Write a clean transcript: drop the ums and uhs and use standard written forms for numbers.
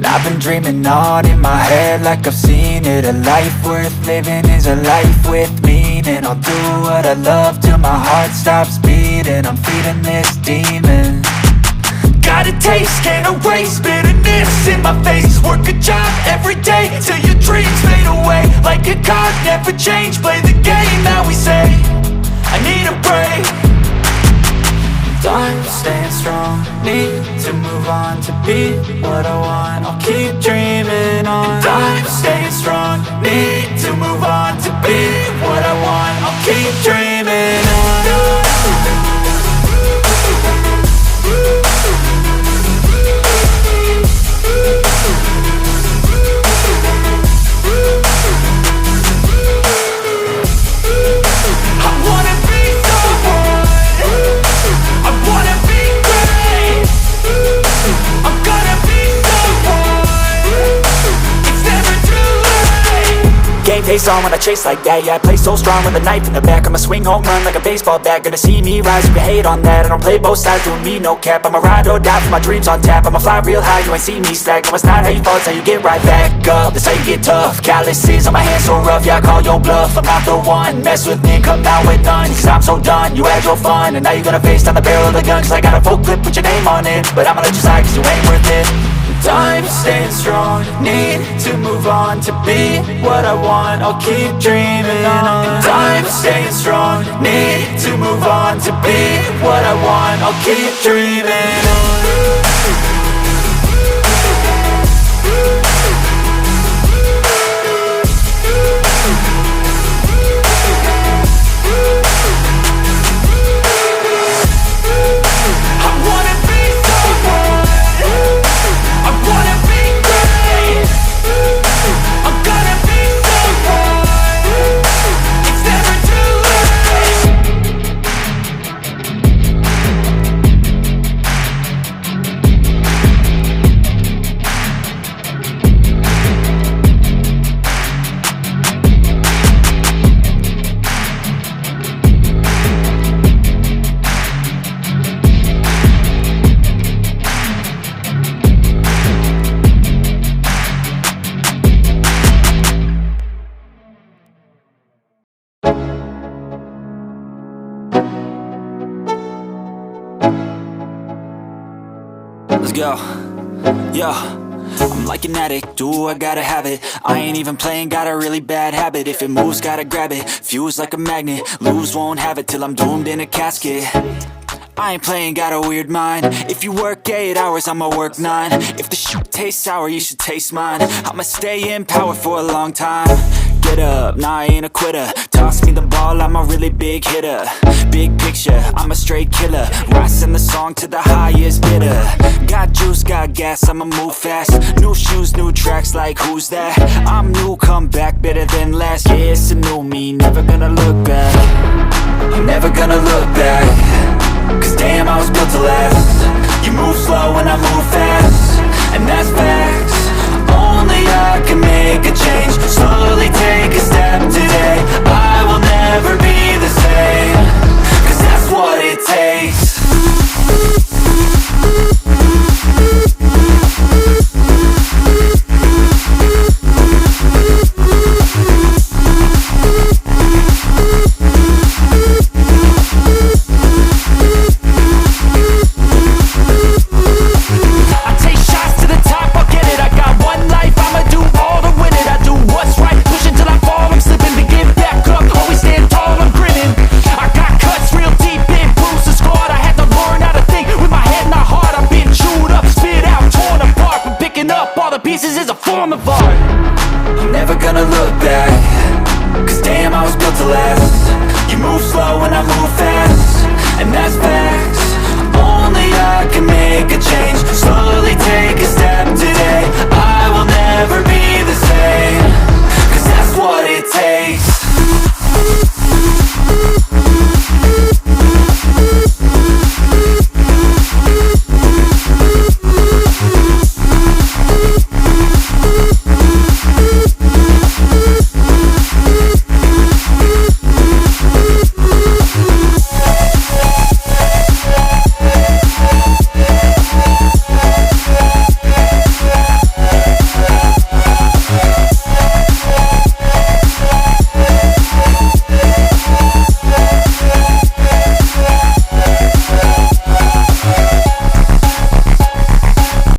I've been dreaming on in my head like I've seen it. A life worth living is a life with meaning. I'll do what I love till my heart stops beating. I'm feeding this demon. Got a taste, can't erase bitterness in my face. Work a job every day till your dreams fade away. Like a card, never change, play the game that we say. I need a break. I'm staying strong, need to move on to be what I want. I'll keep dreaming on. I'm staying strong, need to move on to be what I want. I'll keep dreaming on. Face on when I chase like that. Yeah, I play so strong with a knife in the back. I'ma swing home run like a baseball bat. Gonna see me rise, you can hate on that. I don't play both sides, doing me no cap. I'ma ride or die for my dreams on tap. I'ma fly real high, you ain't see me slack. No, it's not how you fall, it's how you get right back up. That's how you get tough. Calluses on my hands so rough, yeah, I call your bluff. I'm not the one, mess with me, come out with none. Cause I'm so done, you had your fun. And now you're gonna face down the barrel of the gun. Cause I got a full clip with your name on it. But I'ma let you slide cause you ain't worth it. I'm staying strong, need to move on to be what I want. I'll keep dreaming on. I'm staying strong, need to move on to be what I want. I'll keep dreaming on. Let's go. Yo, I'm like an addict, do I gotta have it. I ain't even playing, got a really bad habit. If it moves, gotta grab it, fuse like a magnet. Lose, won't have it till I'm doomed in a casket. I ain't playing, got a weird mind. If you work 8 hours, I'ma work 9. If the shoot tastes sour, you should taste mine. I'ma stay in power for a long time. Get up, nah, I ain't a quitter. Toss me the ball, I'm a really big hitter. Big picture, I'm a straight killer. Rising the song to the highest bidder. Got juice, got gas, I'ma move fast. New shoes, new tracks, like who's that? I'm new, come back, better than last. Yeah, it's a new me, never gonna look back. I'm never gonna look back. Cause damn, I was built to last. You move slow and I move fast, and that's facts. Only I can make a change. Slowly take a step today. I will never be the same. Cause that's what it takes. Pieces is a form of art. I'm never gonna look back. Cause damn, I was built to last. You move slow and I move fast, and that's fast.